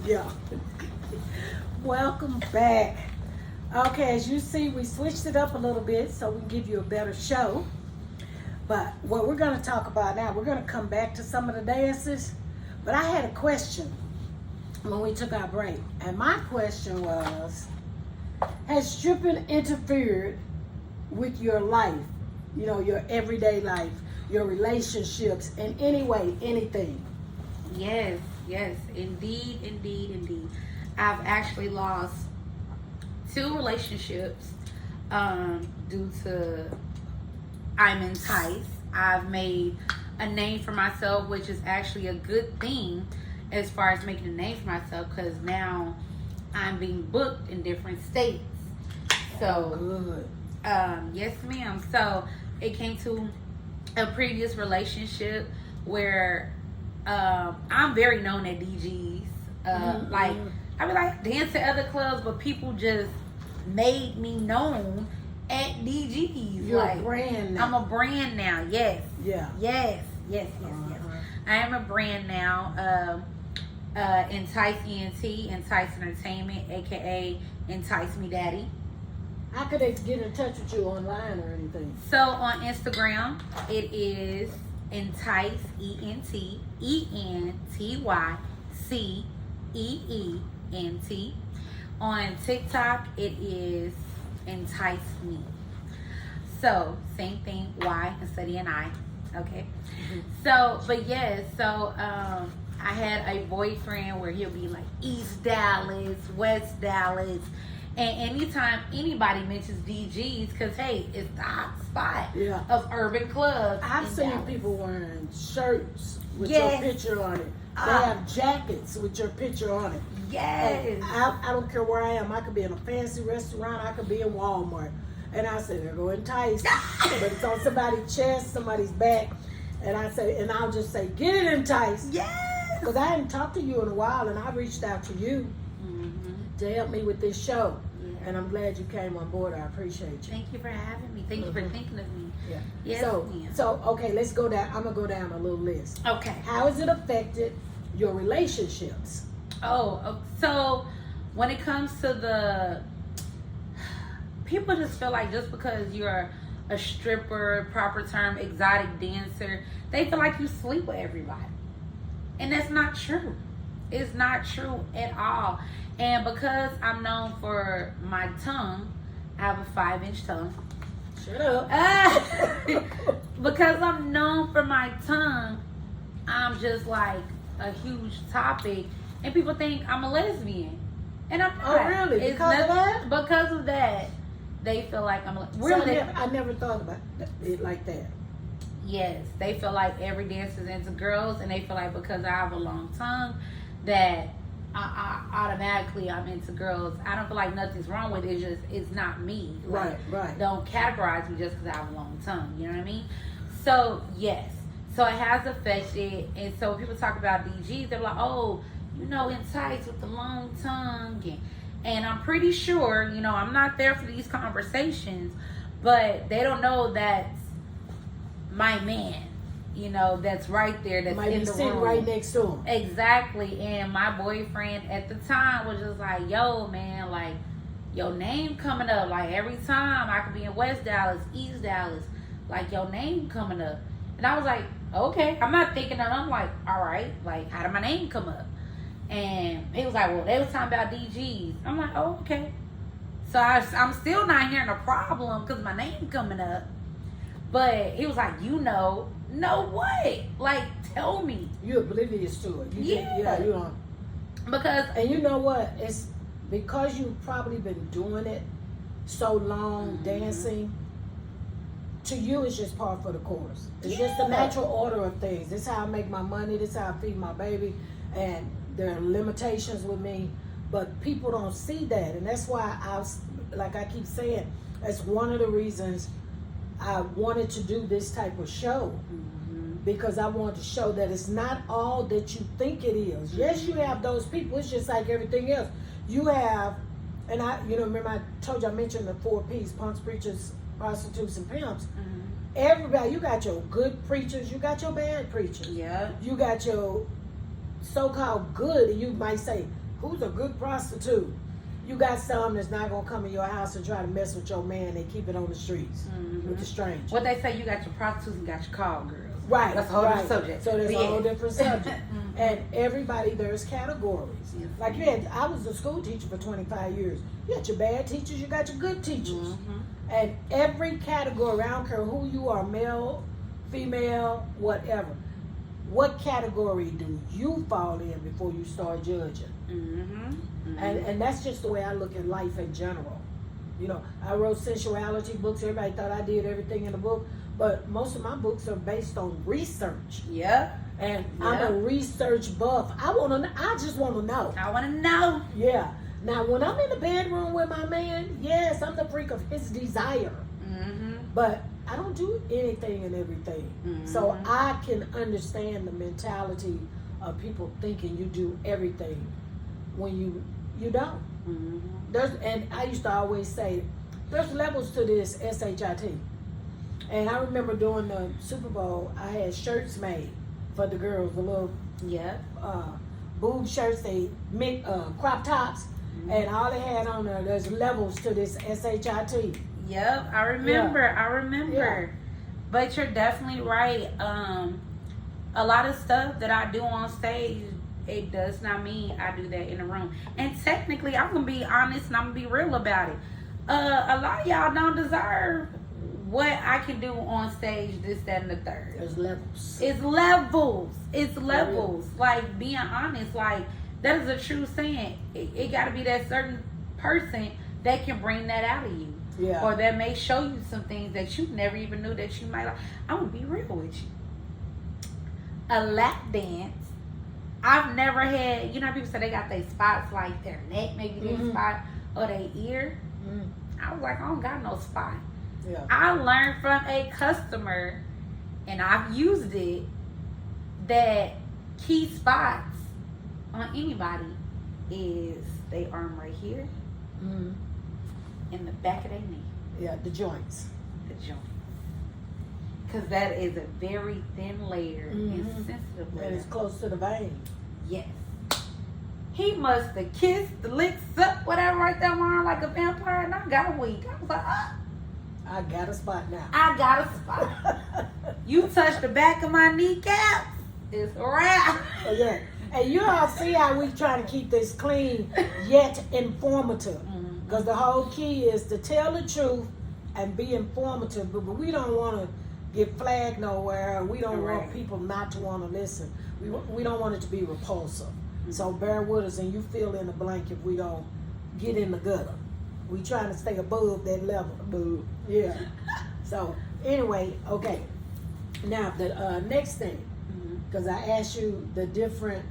Yeah. Welcome back. Okay, as you see, we switched it up a little bit so we can give you a better show. But what we're going to talk about now, we're going to come back to some of the dances. But I had a question when we took our break. And my question was, has stripping interfered with your life? You know, your everyday life, your relationships, in any way, anything? Yes, indeed. I've actually lost 2 relationships due to I'm enticed. I've made a name for myself, which is actually a good thing as far as making a name for myself, because now I'm being booked in different states. So, Good. Yes, ma'am. So it came to a previous relationship where I'm very known at DGs. Like, I would like dance at other clubs, but people just made me known at DGs. You're like, a brand now. I'm a brand now. Yes. Yeah. Yes. I am a brand now. Entice ENT, Entice Entertainment, aka Entice Me Daddy. How could they get in touch with you online or anything? So on Instagram, it is Entice ENTYCEENT. On TikTok, it is Entice Me. So same thing, Y instead of an I. Okay. So, but yes, I had a boyfriend where he'll be like East Dallas, West Dallas. And anytime anybody mentions DGs, because hey, it's the hot spot of urban clubs. I've seen Dallas. people wearing shirts with your picture on it. They have jackets with your picture on it. Yes. And I don't care where I am. I could be in a fancy restaurant. I could be in Walmart. And I say, they're going Entice. But it's on somebody's chest, somebody's back. And I say, and I'll just say, get it Entice. Yes. Because I hadn't talked to you in a while, and I reached out to you to help me with this show. Yeah. And I'm glad you came on board. I appreciate you. Thank you for having me. Thank you for thinking of me. Yeah. Yes, so okay, let's go down. I'm gonna go down a little list. Okay. How has it affected your relationships? So when it comes to the people just feel like just because you're a stripper, proper term, exotic dancer, they feel like you sleep with everybody. And that's not true. It's not true at all. And because I'm known for my tongue, I have a 5-inch tongue. Shut up. Because I'm known for my tongue, I'm just like a huge topic. And people think I'm a lesbian. And I'm not. Oh, really? Because of that? Because of that, they feel like I'm a really. So I never thought about it like that. Yes, they feel like every dancer's into girls, and they feel like because I have a long tongue that I automatically I'm into girls. I don't feel like nothing's wrong with it. It's just it's not me. Like, right. Don't categorize me just because I have a long tongue. You know what I mean? So yes, so it has affected. And so when people talk about DGs, they're like, oh, you know, Entice with the long tongue, and I'm pretty sure, you know, I'm not there for these conversations, but they don't know that's my man. You know, that's right there. That's might in be the sitting room. right next to him. Exactly. And my boyfriend at the time was just like, yo, man, like, your name coming up. Like, every time I could be in West Dallas, East Dallas, like, your name coming up. And I was like, okay. I'm not thinking that. I'm like, all right, like, how did my name come up? And he was like, well, they was talking about DGs. I'm like, oh, okay. So I'm still not hearing a problem because my name coming up. But he was like, you know what? Like, tell me. You're oblivious to it. You don't. Because. And you know what? It's because you've probably been doing it so long, dancing. To you, it's just par for the course. It's just the natural order of things. This is how I make my money. This is how I feed my baby. And there are limitations with me. But people don't see that. And that's why like I keep saying, that's one of the reasons I wanted to do this type of show, because I want to show that it's not all that you think it is. Yes, you have those people. It's just like everything else. You have, and remember I told you, I mentioned the 4 P's: punks, preachers, prostitutes, and pimps. Everybody, you got your good preachers, you got your bad preachers. Yeah. You got your so-called good, and you might say, who's a good prostitute. You got some that's not gonna come in your house and try to mess with your man. They keep it on the streets with the strangers. What they say, you got your prostitutes and got your call girls. Right. That's a whole different subject. So there's But a whole different subject. And everybody, there's categories. Yes. Like I was a school teacher for 25 years. You got your bad teachers, you got your good teachers. And every category, I don't care who you are, male, female, whatever. What category do you fall in before you start judging? And that's just the way I look at life in general. You know, I wrote sensuality books. Everybody thought I did everything in the book, but most of my books are based on research. Yeah. And I'm a research buff. I just want to know. I want to know. Yeah. Now, when I'm in the bedroom with my man, yes, I'm the freak of his desire. But I don't do anything and everything. So I can understand the mentality of people thinking you do everything when you don't. And I used to always say, there's levels to this SHIT. And I remember during the Super Bowl, I had shirts made for the girls, the little boob shirts, they make crop tops, and all they had on there's levels to this SHIT. Yep, I remember. Yeah. But you're definitely right. A lot of stuff that I do on stage, it does not mean I do that in the room. And technically, I'm gonna be honest and I'm gonna be real about it. A lot of y'all don't deserve what I can do on stage, this, that, and the third. There's levels. It's levels. It's levels. Like, being honest, like, that is a true saying. It got to be that certain person that can bring that out of you. Yeah. Or that may show you some things that you never even knew that you might like. I'm going to be real with you. A lap dance, I've never had, you know, people say they got their spots like their neck, maybe their spot, or their ear. I was like, I don't got no spot. Yeah. I learned from a customer, and I've used it, that key spots on anybody is they arm right here, in the back of their knee. Yeah, the joints. The joint. Because that is a very thin layer and sensitive layer. And it's close to the vein. Yes. He must have kissed the lips up, whatever, right there, on like a vampire, and I got a week. I was like, I got a spot now. I got a spot. You touch the back of my kneecaps, it's a wrap. Yeah. And you all see how we try to keep this clean yet informative. Because the whole key is to tell the truth and be informative, but we don't want to get flagged nowhere. We don't want people not to want to listen. We don't want it to be repulsive. So bear with us, and you fill in the blank if we don't get in the gutter. We trying to stay above that level. Boo. Yeah. So anyway, okay. Now the next thing, because I asked you the different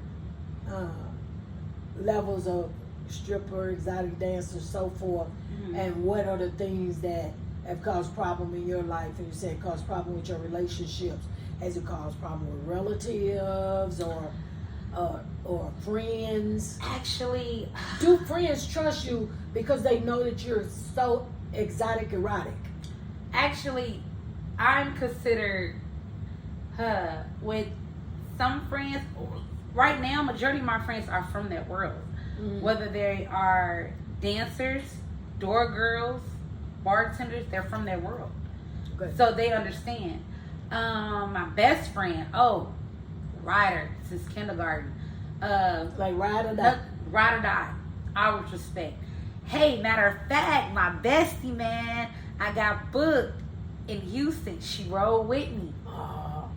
levels of stripper, exotic dancer, so forth, and what are the things that have caused problem in your life? And you said it caused problem with your relationships. Has it caused problem with relatives or friends? Actually, do friends trust you because they know that you're so exotic, erotic? Actually, I'm considered with some friends. Right now, majority of my friends are from that world. Whether they are dancers, door girls, bartenders, they're from that world. Good. So they understand. My best friend, rider since kindergarten. Like ride or die. Ride or die. Always respect. Hey, matter of fact, my bestie, man, I got booked in Houston. She rode with me.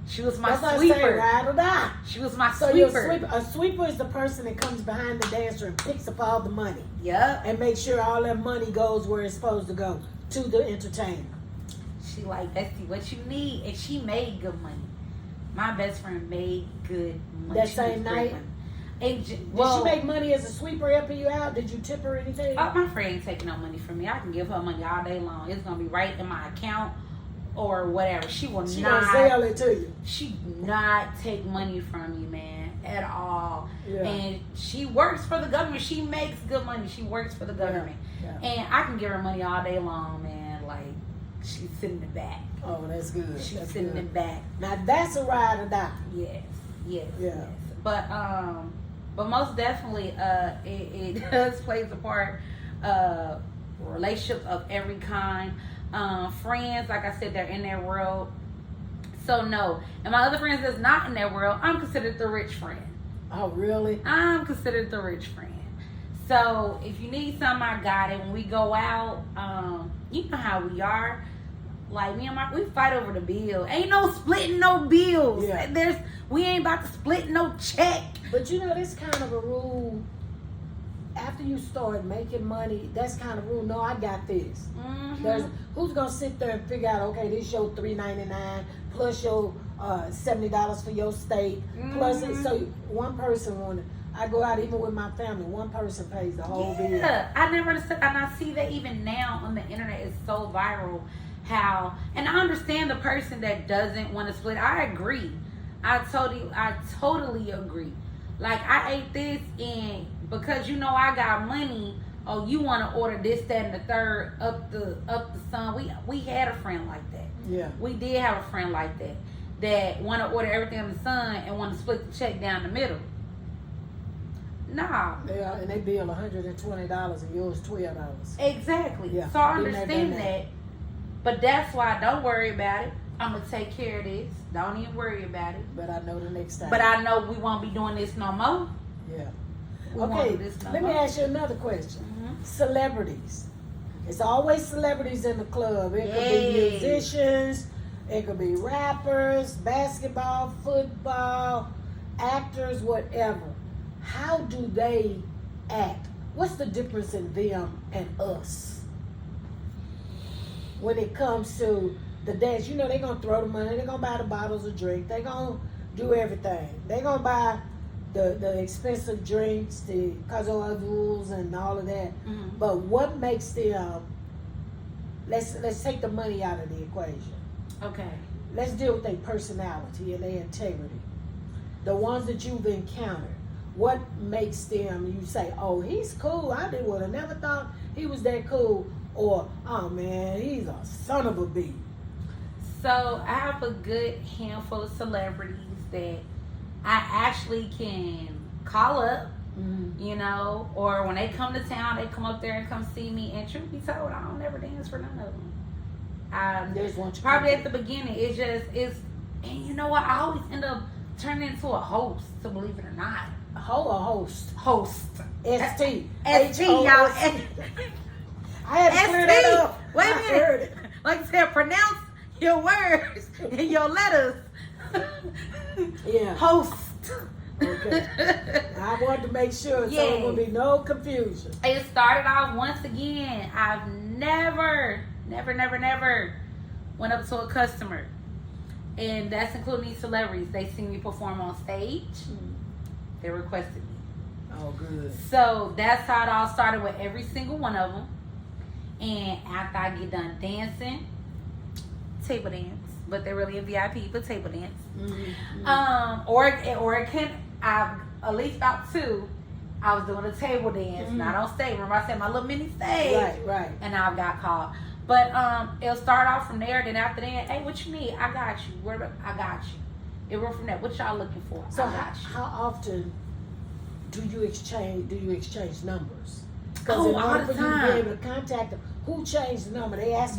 She was my sweeper. Say, ride or die. She was my So sweeper. A sweeper is the person that comes behind the dancer and picks up all the money. Yep. And makes sure all that money goes where it's supposed to go, to the entertainer. She like, bestie, what you need? And she made good money. My best friend made good money. That same night? Did she make money as a sweeper helping you out? Did you tip her anything? My friend ain't taking no money from me. I can give her money all day long. It's going to be right in my account or whatever. She gonna not sell it to you. She do not take money from me, man, at all. Yeah. And she works for the government. She makes good money. She works for the government. Yeah. And I can give her money all day long, man. Like, she's sitting in the back. Oh, that's good. She's that's sitting in the back. Now that's a ride or die. Yes. Yeah. But But most definitely, it does plays a part. Relationships of every kind. Friends, like I said, they're in their world. So no. And my other friends that's not in their world, I'm considered the rich friend. Oh, really? I'm considered the rich friend. So if you need something, I got it. When we go out, you know how we are. Like me and we fight over the bill. Ain't no splitting no bills. Yeah. We ain't about to split no check. But you know, this kind of a rule. After you start making money, that's kind of rule. No, I got this. Mm-hmm. Who's gonna sit there and figure out? Okay, this your $3.99 plus your $70 for your steak. Mm-hmm. Plus, so one person wanted. I go out even with my family. One person pays the whole bill. Yeah, I never understood, and I see that even now on the internet, it's so viral. How, and I understand the person that doesn't want to split. I agree. I totally agree. Like, I ate this, and because you know I got money, oh, you want to order this, that, and the third up the sun. We had a friend like that. Yeah. We did have a friend like that want to order everything on the sun and want to split the check down the middle. Nah. Yeah, and they bill $120 and yours $12. Exactly. Yeah. So I understand that. But that's why don't worry about it. I'm going to take care of this. Don't even worry about it. But I know the next time. But I know we won't be doing this no more. Yeah. We won't do this no let more. me ask you another question. Mm-hmm. Celebrities. It's always celebrities in the club. It could be musicians. It could be rappers, basketball, football, actors, whatever. How do they act? What's the difference in them and us? When it comes to the dance, you know they're going to throw the money. They're going to buy the bottles of drink. They're going to do everything. They're going to buy the expensive drinks, the rules and all of that. Mm-hmm. But what makes them, let's take the money out of the equation. Okay. Let's deal with their personality and their integrity. The ones that you've encountered. What makes them, you say, oh, he's cool. I would have never thought he was that cool. Or, oh, man, he's a son of a bee. So I have a good handful of celebrities that I actually can call up, you know, or when they come to town, they come up there and come see me. And truth be told, I don't ever dance for none of them. There's one Probably at the beginning, and you know what? I always end up turning into a host, to believe it or not. Host. S-T. S-T, y'all. I had to clear that up. Wait a minute. Like I said, pronounce your words and your letters. Yeah. Host. Okay. I wanted to make sure so there would be no confusion. It started off once again. I've never went up to a customer. And that's including these celebrities. They see me perform on stage. They requested me. Oh, good. So that's how it all started with every single one of them. And after I get done dancing, table dance, but they're really a VIP for table dance. Or it can, at least about two, I was doing a table dance, not on stage. Remember I said my little mini stage? Right. And I got called. But it'll start off from there. Then after that, hey, what you need? I got you. I got you. It went from there. What y'all looking for? So I got you. how often do you exchange numbers? Because in all order the for you to time. be able to contact them, who changed the number? They ask.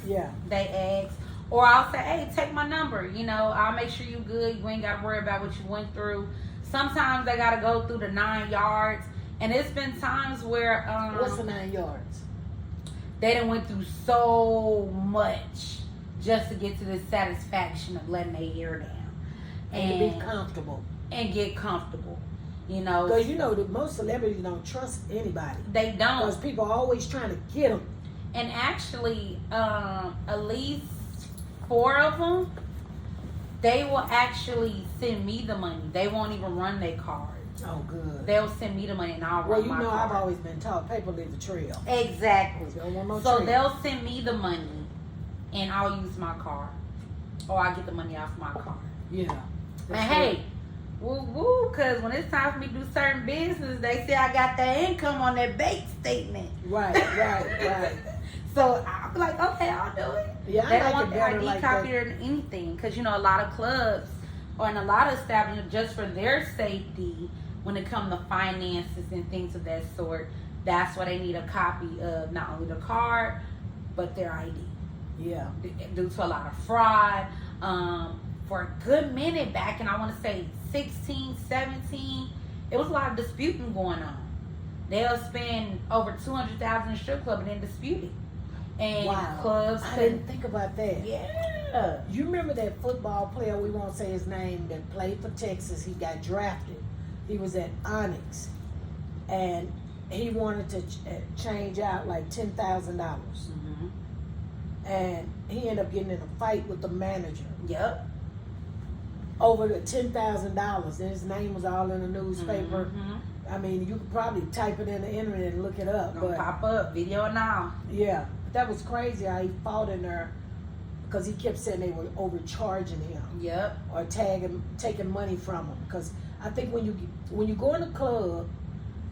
Yeah. They ask. Or I'll say, hey, take my number. You know, I'll make sure you good. You ain't got to worry about what you went through. Sometimes they got to go through the 9 yards. And it's been times where... What's the 9 yards? They done went through so much just to get to the satisfaction of letting their hair down. And to be comfortable. And get comfortable. You know. Because you know that most celebrities don't trust anybody. They don't. Because people are always trying to get them. And actually, at least 4 of them, they will actually send me the money. They won't even run their card. Oh, good. They'll send me the money and I'll run my card. Well, you know, I've always been taught paper leave a trail. Exactly. No so trail. they'll send me the money and I'll use my card. Or I'll get the money off my card. Yeah. And hey, woo, because when it's time for me to do certain business, they say I got that income on that bank statement. Right. So I'll be like, okay, I'll do it. Yeah, they I don't like want it the better ID like copy that. or anything. Because, you know, a lot of clubs or in a lot of establishments, just for their safety, when it comes to finances and things of that sort. That's why they need a copy of not only the card, but their ID. Yeah. Due to a lot of fraud. For a good minute back, and I want to say 16, 17, it was a lot of disputing going on. They'll spend over $200,000 in a strip club and then dispute it. And wow. clubs. I didn't think about that. Yeah. You remember that football player, we won't say his name, that played for Texas? He got drafted. He was at Onyx. And he wanted to change out like $10,000. Mm-hmm. And he ended up getting in a fight with the manager. Yep. Over the $10,000. And his name was all in the newspaper. Mm-hmm. I mean, you could probably type it in the internet and look it up. Gonna pop up, video now. Yeah. That was crazy how he fought in there because he kept saying they were overcharging him. Yep. Or taking money from him. Because I think when you go in a club,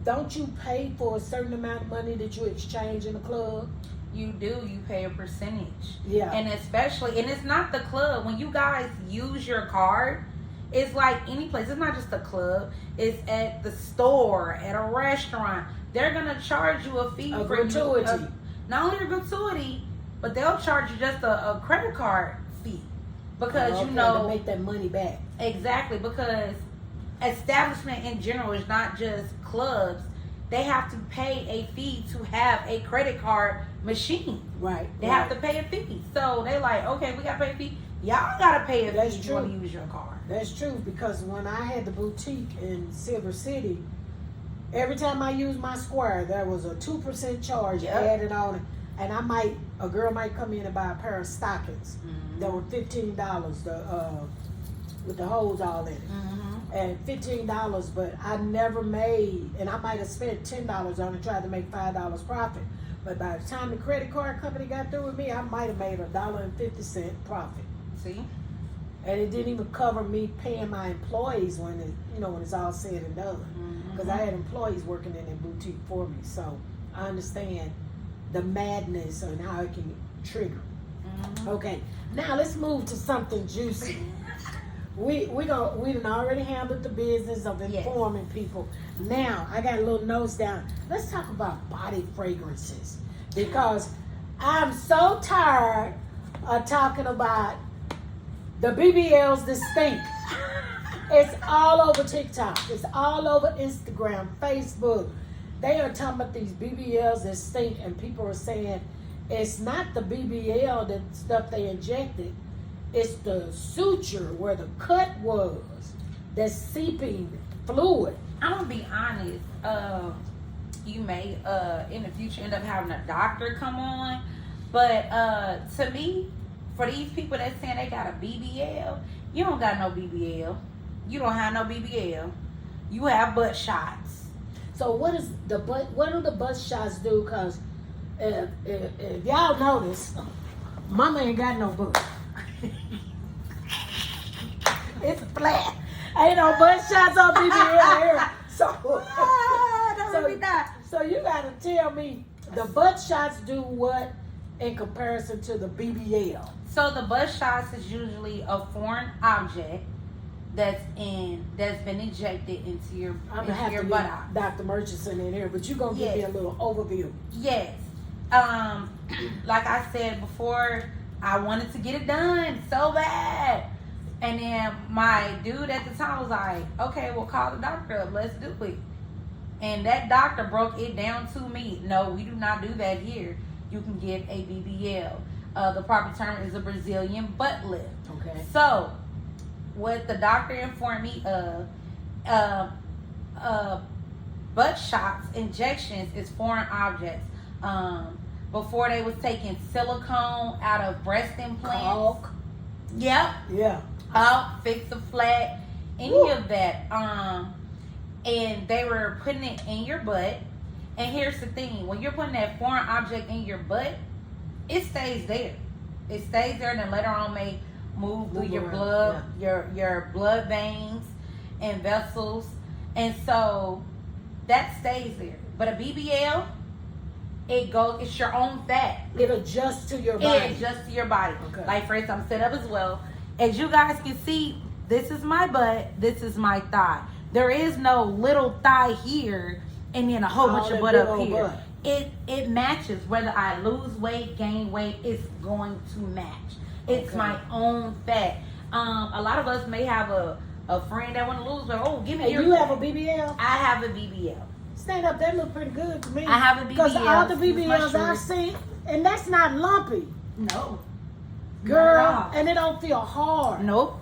don't you pay for a certain amount of money that you exchange in a club? You do. You pay a percentage. Yeah. And especially, and it's not the club. When you guys use your card, it's like any place. It's not just a club. It's at the store, at a restaurant. They're going to charge you a fee a for gratuity. Not only a gratuity, but they'll charge you just a credit card fee. Because, to make that money back. Exactly. Because establishment in general is not just clubs. They have to pay a fee to have a credit card machine. Right. They have to pay a fee. So they like, okay, we got to pay a fee. Y'all got to pay a fee if you want to use your card. That's true, because when I had the boutique in Silver City, every time I used my Square, there was a 2% charge added on it. And a girl might come in and buy a pair of stockings that were $15, with the holes all in it. And $15, but I never made, and I might have spent $10 on it, tried to make $5 profit. But by the time the credit card company got through with me, I might have made $1.50 profit. See? And it didn't even cover me paying my employees when it's all said and done. Because I had employees working in the boutique for me, so I understand the madness and how it can trigger. Okay, now let's move to something juicy. We done already handled the business of informing people. Now I got a little notes down. Let's talk about body fragrances, because I'm so tired of talking about the BBLs that stink. It's all over TikTok. It's all over Instagram, Facebook. They are talking about these BBLs that stink, and people are saying it's not the BBL, that stuff they injected. It's the suture where the cut was, that's seeping fluid. I'm gonna be honest. You may in the future end up having a doctor come on, but to me, for these people that saying they got a BBL, you don't got no BBL. You don't have no BBL. You have butt shots. So what do the butt shots do? Because if y'all notice, mama ain't got no butt. It's flat. Ain't no butt shots on BBL here. So you gotta tell me, the butt shots do what in comparison to the BBL? So the butt shots is usually a foreign object that's been injected into your butt. Dr. Murchison in here, but you gonna give me a little overview. Yes. Like I said before, I wanted to get it done so bad. And then my dude at the time was like, okay, we'll call the doctor up. Let's do it. And that doctor broke it down to me. No, we do not do that here. You can get a BBL. The proper term is a Brazilian butt lift. Okay. So, what the doctor informed me of, butt shots, injections is foreign objects. Before they was taking silicone out of breast implants. Caulk. Yep. Yeah. Fix a flat, any of that. And they were putting it in your butt. And here's the thing: when you're putting that foreign object in your butt, it stays there. It stays there, and then later on may move through your blood, your blood veins and vessels, and so that stays there. But a BBL, it's your own fat. It adjusts to your body. It adjusts to your body. Okay. Like, for instance, I'm set up as well. As you guys can see, this is my butt, this is my thigh. There is no little thigh here and then a whole bunch of butt up here. Butt. It matches. Whether I lose weight, gain weight, it's going to match. It's my own fat. A lot of us may have a friend that want to lose weight. Oh, give me your. You have a BBL? I have a BBL. Stand up, that look pretty good to me. I have a BBL. Because all the BBLs I've seen, and that's not lumpy. No. Girl, and it don't feel hard. Nope.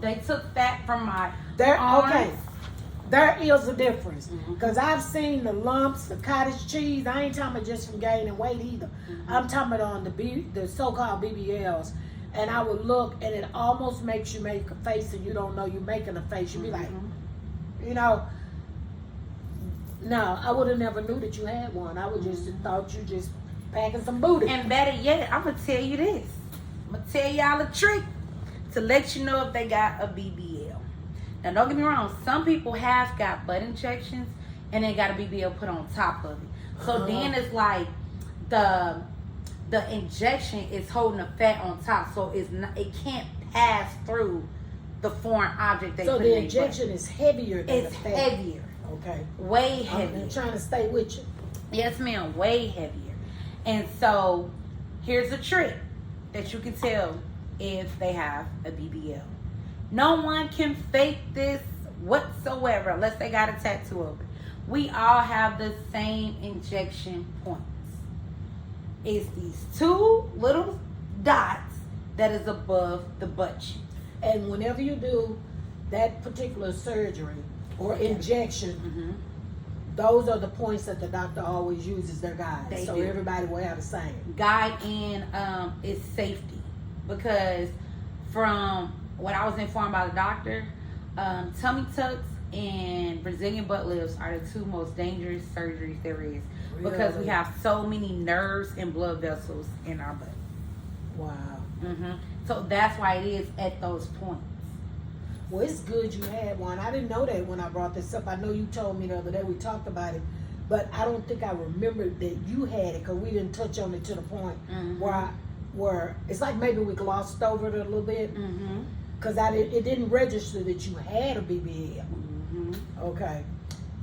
They took fat from my arms. Okay. There is a difference. Because I've seen the lumps, the cottage cheese. I ain't talking about just from gaining weight either. I'm talking about on the so-called BBLs. And I would look, and it almost makes you make a face, and you don't know you're making a face. You'd be like, you know, no, I would have never knew that you had one. I would just have thought you just packing some booty. And better yet, I'm going to tell you this. I'm going to tell y'all a trick to let you know if they got a BBL. Now, don't get me wrong. Some people have got butt injections and they got a BBL put on top of it. So then it's like the injection is holding the fat on top, so it can't pass through the foreign object. So the injection is heavier than the fat. It's heavier. Okay. Way heavier. I'm trying to stay with you. Yes, ma'am. Way heavier. And so here's a trick that you can tell if they have a BBL. No one can fake this whatsoever unless they got a tattoo of it. We all have the same injection points. It's these two little dots that is above the butt cheek. And whenever you do that particular surgery or injection, those are the points that the doctor always uses their guide. So everybody will have the same. Guide and it's safety. Because from what I was informed by the doctor, tummy tucks and Brazilian butt lifts are the two most dangerous surgeries there is. Really? Because we have so many nerves and blood vessels in our butt. Wow. So that's why it is at those points. Well, it's good you had one. I didn't know that when I brought this up. I know you told me the other day, we talked about it, but I don't think I remembered that you had it because we didn't touch on it to the point where it's like maybe we glossed over it a little bit because it didn't register that you had a BBL. Okay.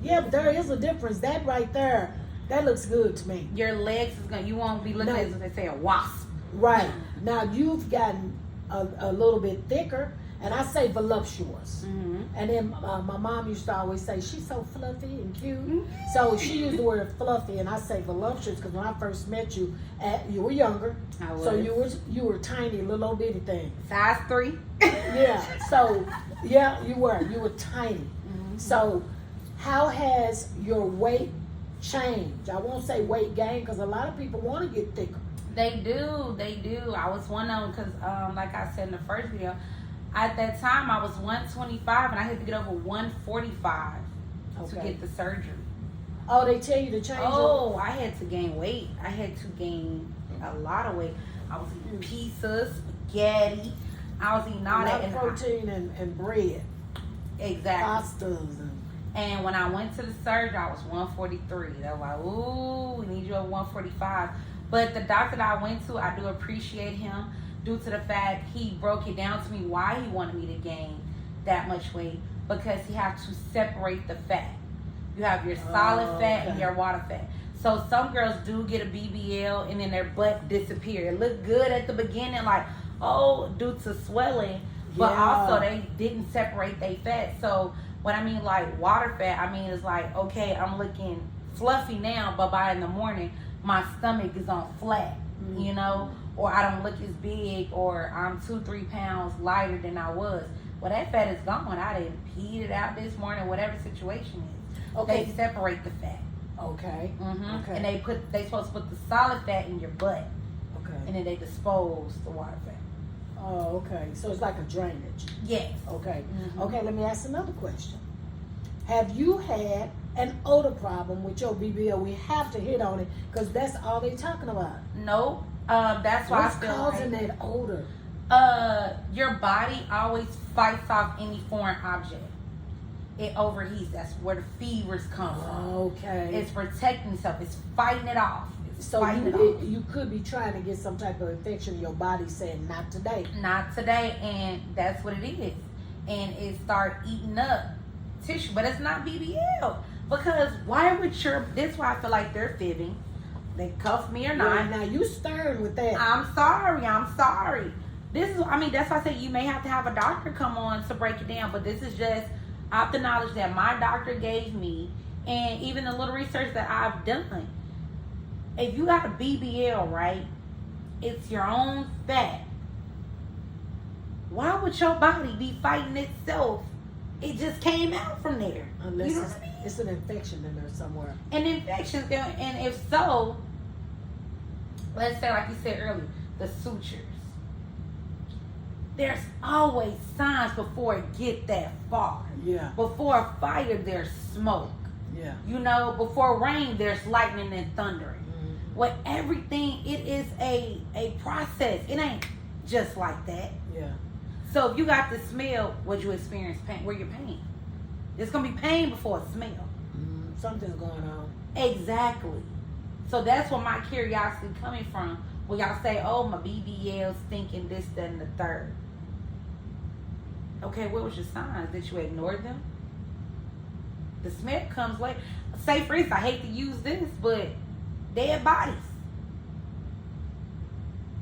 Yeah, but there is a difference. That right there, that looks good to me. Your legs you won't be looking at, as they say, a wasp. Right. Now you've gotten a little bit thicker. And I say voluptuous. And then my mom used to always say, she's so fluffy and cute. So she used the word fluffy, and I say voluptuous because when I first met you, you were younger. I was. So you were tiny, little old bitty thing. Size 3. Yeah. So, yeah, you were tiny. So how has your weight changed? I won't say weight gain because a lot of people want to get thicker. They do. I was one of them because, like I said in the first video, at that time, I was 125, and I had to get over 145 to get the surgery. Oh, they tell you to change? Oh, I had to gain weight. I had to gain a lot of weight. I was eating pizzas, spaghetti. I was eating all that. Protein and bread. Exactly. Pastas. And when I went to the surgery, I was 143. They were like, ooh, we need you at 145. But the doctor that I went to, I do appreciate him. Due to the fact he broke it down to me why he wanted me to gain that much weight, because he has to separate the fat. You have your solid fat and your water fat. So some girls do get a BBL and then their butt disappear. It looked good at the beginning, like, oh, due to swelling, but also they didn't separate their fat. So when I mean like water fat, I mean it's like, okay, I'm looking fluffy now, but by in the morning, my stomach is on flat, you know? Or I don't look as big, or I'm 2-3 pounds lighter than I was. Well, that fat is gone. I didn't pee it out this morning, whatever situation is. Okay. They separate the fat. Okay. Okay. And they supposed to put the solid fat in your butt. Okay. And then they dispose the water fat. Oh, okay. So it's like a drainage. Yes. Okay. Okay, let me ask another question. Have you had an odor problem with your BBL? We have to hit on it because that's all they're talking about. Nope. That's why What's causing that odor? Your body always fights off any foreign object. It overheats. That's where the fevers come from. Okay. It's protecting itself. It's fighting it off. So you could be trying to get some type of infection in your body saying, not today. Not today. And that's what it is. and it start eating up tissue. But it's not BBL. Because why would this is why I feel like they're fibbing. They cuff me or not. Right, now you stern with that. I'm sorry. That's why I say you may have to have a doctor come on to break it down. But this is just off the knowledge that my doctor gave me, and even the little research that I've done. If you got a BBL, right, it's your own fat. Why would your body be fighting itself? It just came out from there. Unless you know what I mean? it's an infection in there somewhere. An infection's going, and if so, let's say, like you said earlier, the sutures. There's always signs before it get that far. Yeah. Before a fire, there's smoke. Yeah. You know, before rain, there's lightning and thundering. Mm-hmm. With everything, it is a process. It ain't just like that. Yeah. So if you got the smell, would you experience pain? Where your pain? There's gonna be pain before a smell. Mm-hmm. Something's going on. Exactly. So that's where my curiosity coming from. When y'all say, "Oh, my BBL's thinking this, that, and the third." Okay, what was your signs? Did you ignore them? The smell comes later. Say for instance, I hate to use this, but dead bodies.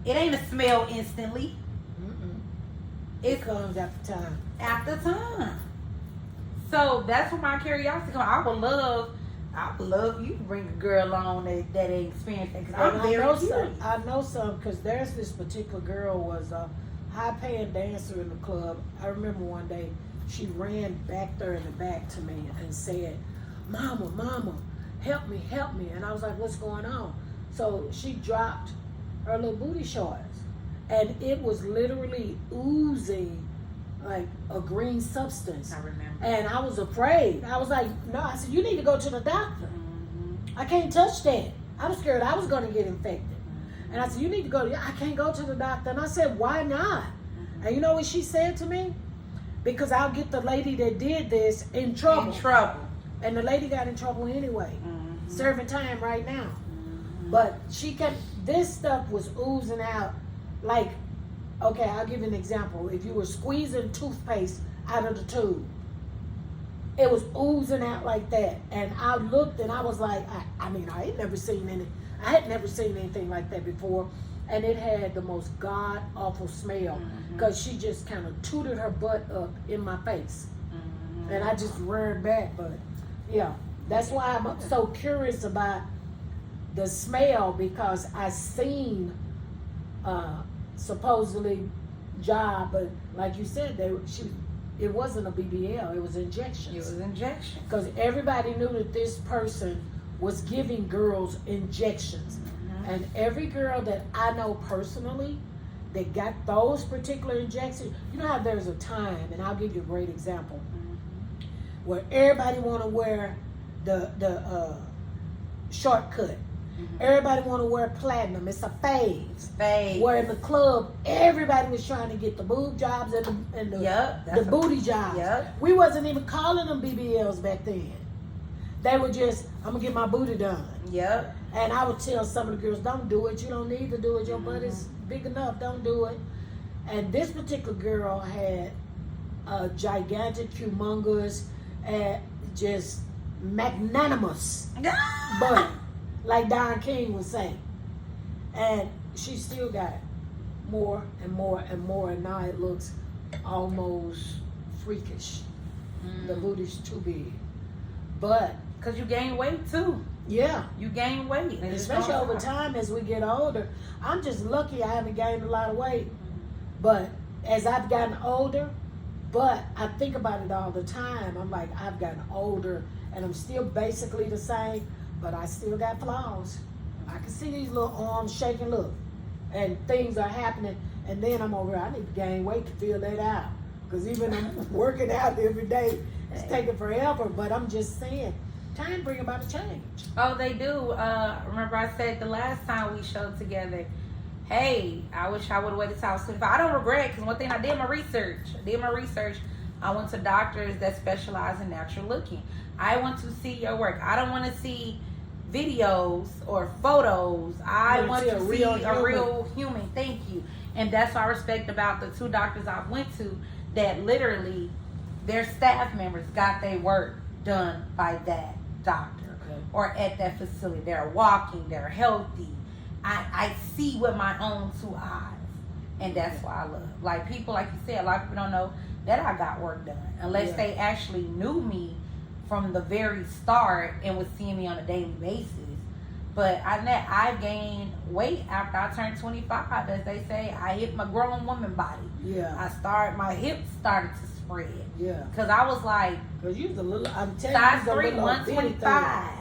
It ain't a smell instantly. It comes after time. After time. So that's where my curiosity comes. I would love you to bring a girl on that ain't experienced that. Because I'm very curious. I know some because there's this particular girl was a high-paying dancer in the club. I remember one day she ran back there in the back to me and said, Mama, help me. And I was like, what's going on? So she dropped her little booty shorts. And it was literally oozing like a green substance. I remember. And I was afraid. I was like, no. I said, you need to go to the doctor. Mm-hmm. I can't touch that. I was scared I was going to get infected. Mm-hmm. And I said, you need to go. I can't go to the doctor. And I said, why not? Mm-hmm. And you know what she said to me? Because I'll get the lady that did this in trouble. And the lady got in trouble anyway. Mm-hmm. Serving time right now. Mm-hmm. But this stuff was oozing out. Like, okay, I'll give you an example. If you were squeezing toothpaste out of the tube, it was oozing out like that. And I looked and I was like, I had never seen anything like that before. And it had the most god awful smell because she just kind of tooted her butt up in my face. Mm-hmm. And I just ran back. But yeah, that's why I'm so curious about the smell, because I seen supposedly job, but like you said, it wasn't a BBL, it was injections. It was injections. Because everybody knew that this person was giving girls injections. Mm-hmm. And every girl that I know personally that got those particular injections, you know how there's a time, and I'll give you a great example, where everybody want to wear the shortcut. Mm-hmm. Everybody want to wear platinum. It's a phase. Where in the club, everybody was trying to get the boob jobs and the booty jobs. Yep. We wasn't even calling them BBLs back then. They were just, I'm going to get my booty done. Yep. And I would tell some of the girls, don't do it. You don't need to do it. Your butt is big enough. Don't do it. And this particular girl had a gigantic, humongous, just magnanimous butt. Like Don King would say. And she still got more and more and more, and now it looks almost freakish. The booty's too big. But because you gain weight too. Yeah. You gain weight. Especially over time as we get older. I'm just lucky I haven't gained a lot of weight. But as I've gotten older, but I think about it all the time. I'm like, I've gotten older and I'm still basically the same. But I still got flaws. I can see these little arms shaking, look. And things are happening. And then I'm over here, I need to gain weight to fill that out. Because even I'm working out every day, it's taking forever. But I'm just saying, time bring about a change. Oh, they do. Remember I said the last time we showed together, hey, I wish I would have waited till I was 25. I don't regret, because one thing I did my research. I went to doctors that specialize in natural looking. I want to see your work. I don't want to see videos or photos. I want to see a real human. Thank you. And that's what I respect about the 2 doctors I went to, that literally their staff members got their work done by that doctor or at that facility. They're walking, they're healthy. I see with my own 2 eyes. And that's why I love. Like people, like you said, a lot of people don't know that I got work done unless they actually knew me from the very start and was seeing me on a daily basis. But I gained weight after I turned 25, as they say. I hit my grown woman body. Yeah. My hips started to spread. Yeah. Cause I was like, cause you was a little. I'm telling size you, 3, 125,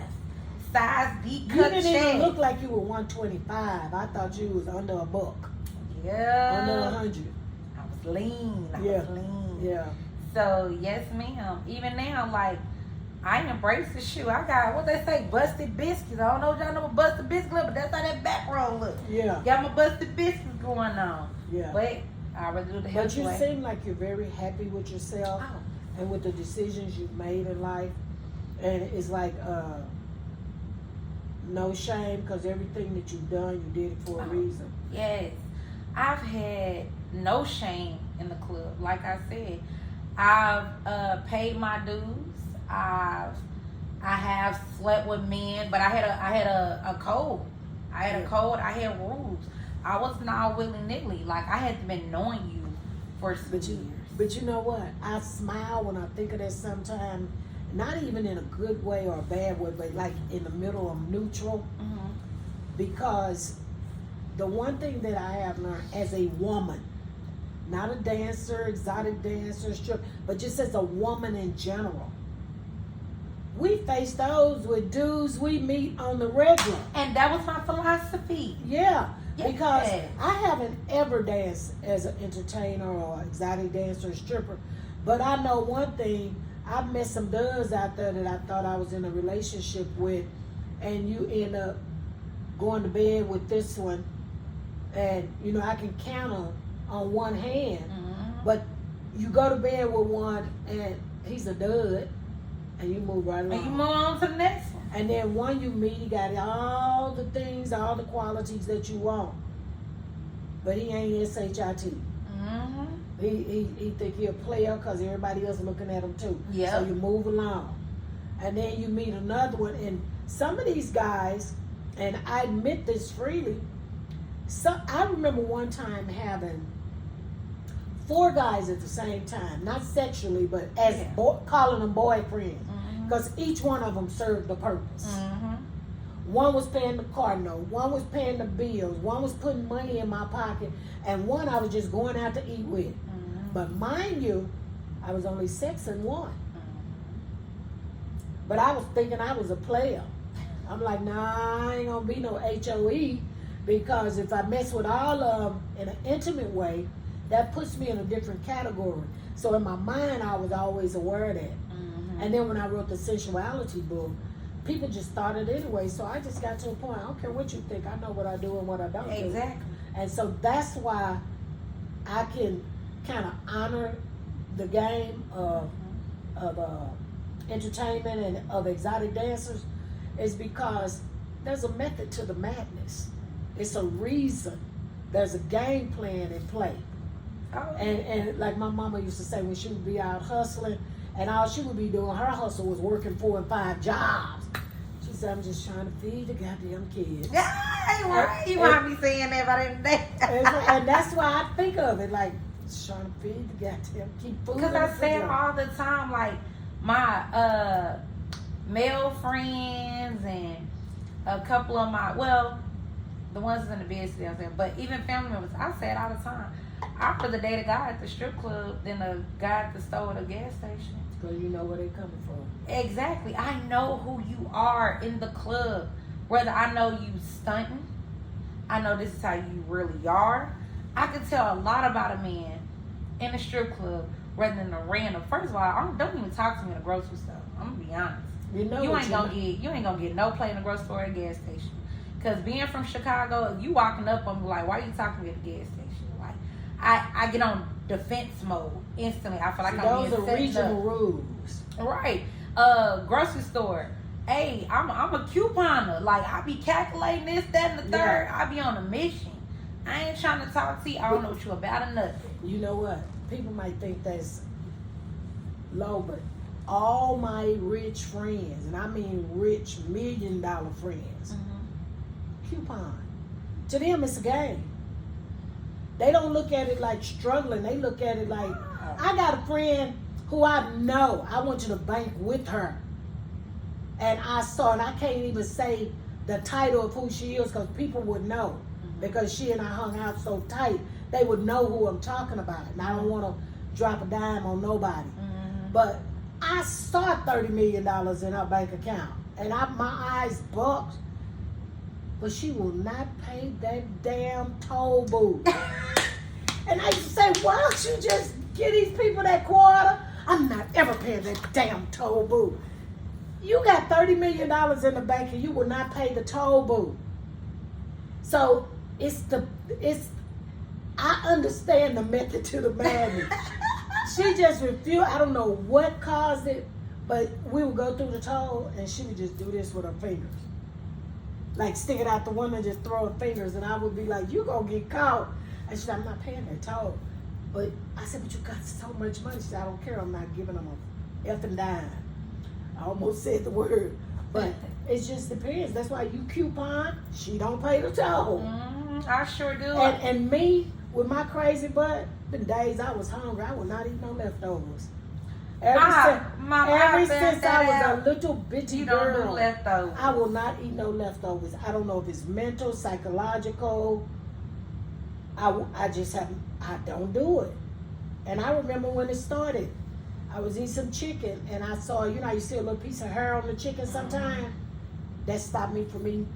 size D you cut didn't even shape. look like you were 125. I thought you was under a buck. Yeah. Under 100. I was lean. I was lean. Yeah. So yes, ma'am. Even now, like, I embrace the shoe. I got what they say, busted biscuits. I don't know if y'all know what busted biscuits look, but that's how that back roll look. Yeah. Got my busted biscuits going on. Yeah. But I rather do the healthy But you way. seem like you're very happy with yourself and with the decisions you've made in life, and it's like no shame, because everything that you've done, you did it for a reason. Yes. I've had no shame in the club. Like I said, I've paid my dues. I have slept with men, but I had a code. I had a code. I had rules. I was not willy-nilly. Like, I had been knowing you for some years. But you know what? I smile when I think of that sometimes, not even in a good way or a bad way, but like in the middle of neutral. Mm-hmm. Because the one thing that I have learned as a woman, not a dancer, exotic dancer, strip, but just as a woman in general, we face those with dudes we meet on the regular. And that was my philosophy. Yeah. Yes. Because I haven't ever danced as an entertainer or exotic dancer or stripper. But I know one thing, I've met some dudes out there that I thought I was in a relationship with, and you end up going to bed with this one, and you know, I can count on one hand. Mm-hmm. But you go to bed with one and he's a dud, and you move right along. And you move on to the next one. And then one you meet, he got all the things, all the qualities that you want. But he ain't SHIT. Mm-hmm. He think he a player because everybody else looking at him too. Yep. So you move along. And then you meet another one. And some of these guys, and I admit this freely, I remember one time having 4 guys at the same time. Not sexually, but as calling them boyfriends. Because each one of them served a purpose. Mm-hmm. One was paying the car note, one was paying the bills, one was putting money in my pocket, and one I was just going out to eat with. Mm-hmm. But mind you, I was only sexing one. Mm-hmm. But I was thinking I was a player. I'm like, nah, I ain't gonna be no HOE, because if I mess with all of them in an intimate way, that puts me in a different category. So in my mind, I was always aware of that. And then when I wrote the sensuality book, people just thought it anyway. So I just got to a point, I don't care what you think, I know what I do and what I don't do. Exactly. And so that's why I can kind of honor the game of entertainment and of exotic dancers, is because there's a method to the madness. It's a reason. There's a game plan in play. Oh. And like my mama used to say, when she would be out hustling, and all she would be doing, her hustle was working 4 and 5 jobs. She said, I'm just trying to feed the goddamn kids. Yeah, you want me saying that by the end of the day. and that's why I think of it, like, just trying to feed the goddamn keep food. Because I say it all the time, like, my male friends and a couple of my, well, the ones in the business, I'm saying, but even family members, I say it all the time. I'd rather date a guy at the strip club than a guy at the store at a gas station. Because you know where they're coming from. Exactly. I know who you are in the club. Whether I know you stunting, I know this is how you really are. I can tell a lot about a man in a strip club rather than a random. First of all, don't even talk to me in a grocery store. I'm gonna be honest. You ain't gonna get no play in the grocery store or a gas station. Cause being from Chicago, you walking up on me like, why are you talking to me at the gas station? Like, I get on defense mode instantly. I feel like those are regional rules, right? Grocery store. Hey, I'm a couponer. Like, I be calculating this, that, and the third. I be on a mission. I ain't trying to talk to you. I don't know what you about or nothing. You know what? People might think that's low, but all my rich friends, and I mean rich $1 million friends, coupon. To them, it's a game. They don't look at it like struggling. They look at it like, I got a friend who I know. I went to the bank with her. And I saw, and I can't even say the title of who she is because people would know. Because she and I hung out so tight, they would know who I'm talking about. And I don't want to drop a dime on nobody. But I saw $30 million in her bank account. And my eyes bucked. But she will not pay that damn toll booth. And I used to say, why don't you just give these people that quarter? I'm not ever paying that damn toll booth. You got $30 million in the bank and you will not pay the toll booth. So I understand the method to the madness. She just refused. I don't know what caused it, but we would go through the toll and she would just do this with her fingers. Like stick it out the window and just throw her fingers, and I would be like, you gonna get caught. And she said, I'm not paying that toll. But I said, but you got so much money. She said, I don't care, I'm not giving them a effing dime. I almost said the word. But it just depends. That's why you coupon, she don't pay the toll. I sure do. And me, with my crazy butt, the days I was hungry, I would not eat no leftovers. Ever since I was a little bitty girl, don't do leftovers. I will not eat no leftovers. I don't know if it's mental, psychological. I just haven't. I don't do it. And I remember when it started. I was eating some chicken and I saw, you see a little piece of hair on the chicken sometime. That stopped me from eating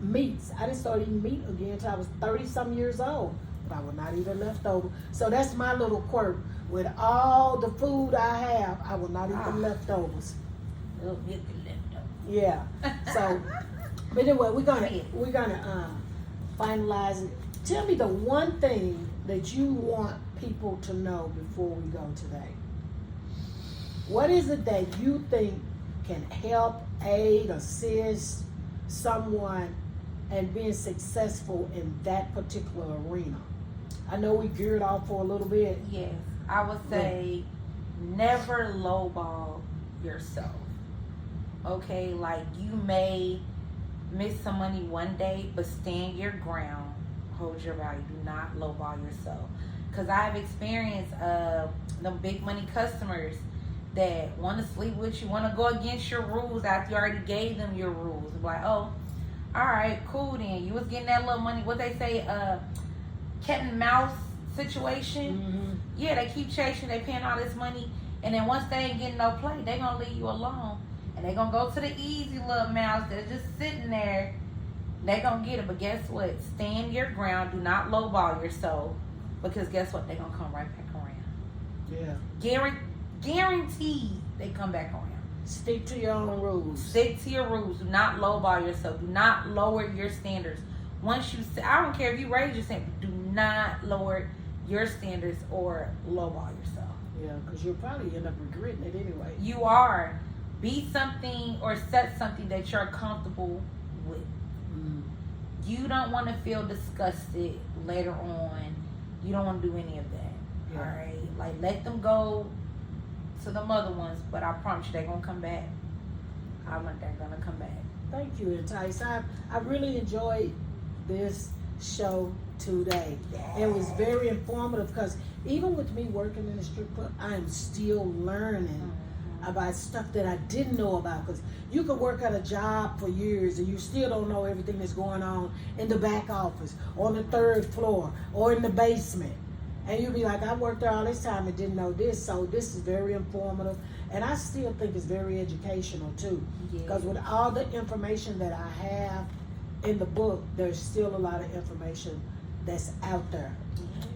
meats. I didn't start eating meat again until I was 30-some years old. But I will not eat a leftover. So that's my little quirk. With all the food I have, I will not eat the leftovers. Yeah. So, but anyway, we're gonna finalize it. Tell me the one thing that you want people to know before we go today. What is it that you think can help, aid, assist someone and being successful in that particular arena? I know we geared off for a little bit. Yes, I would say never lowball yourself. Okay, like you may miss some money one day, but stand your ground, hold your value. Do not lowball yourself. Because I've experienced the big money customers that want to sleep with you, want to go against your rules after you already gave them your rules. Like, oh, all right, cool then. You was getting that little money. What they say, cat and mouse situation. Yeah, they keep chasing, they paying all this money, and then once they ain't getting no play, they gonna leave you alone, and they gonna go to the easy little mouse that's just sitting there. They gonna get it, but guess what? Stand your ground. Do not lowball yourself, because guess what? They gonna come right back around. Yeah. Guaranteed they come back around. Stick to your own rules. Stick to your rules. Do not lowball yourself. Do not lower your standards. Once you say, I don't care if you raise your standards, do not lower your standards or lowball yourself. Yeah, because you'll probably end up regretting it anyway. You are. Be something or set something that you're comfortable with. You don't want to feel disgusted later on. You don't want to do any of that. Yeah. All right? Like, let them go to the other ones, but I promise you they're going to come back. They're going to come back. Thank you, Entice. I really enjoyed this show today. It was very informative because even with me working in the strip club, I am still learning about stuff that I didn't know about, because you could work at a job for years and you still don't know everything that's going on in the back office, on the third floor, or in the basement. And you'll be like, I worked there all this time and didn't know this. So this is very informative. And I still think it's very educational too. Because with all the information that I have in the book, there's still a lot of information that's out there.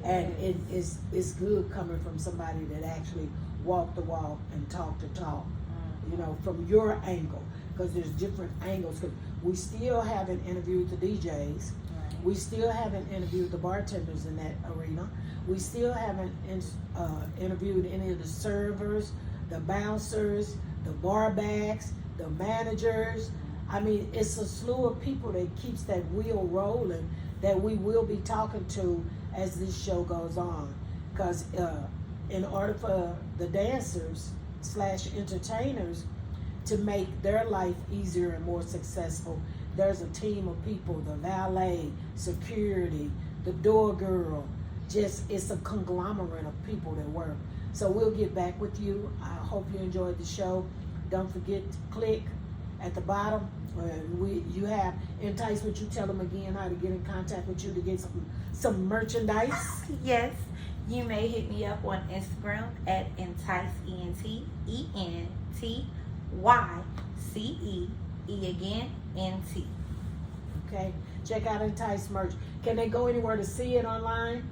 And it's good coming from somebody that actually walked the walk and talked the talk, from your angle. Because there's different angles. Cause we still haven't interviewed the DJs. We still haven't interviewed the bartenders in that arena. We still haven't interviewed any of the servers, the bouncers, the bar backs, the managers. I mean, it's a slew of people that keeps that wheel rolling that we will be talking to as this show goes on. Because in order for the dancers / entertainers to make their life easier and more successful, there's a team of people, the valet, security, the door girl, just it's a conglomerate of people that work. So we'll get back with you. I hope you enjoyed the show. Don't forget to click at the bottom. You have Entice. Would you tell them again how to get in contact with you to get some merchandise? Yes, you may hit me up on Instagram at Entice ENTYCE again NT. Okay, check out Entice merch. Can they go anywhere to see it online?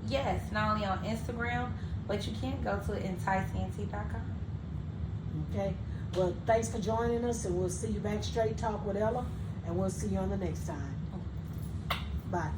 Yes, not only on Instagram, but you can go to enticeent.com. Okay. Well, thanks for joining us, and we'll see you back Straight Talk with Ella, and we'll see you on the next time. Bye.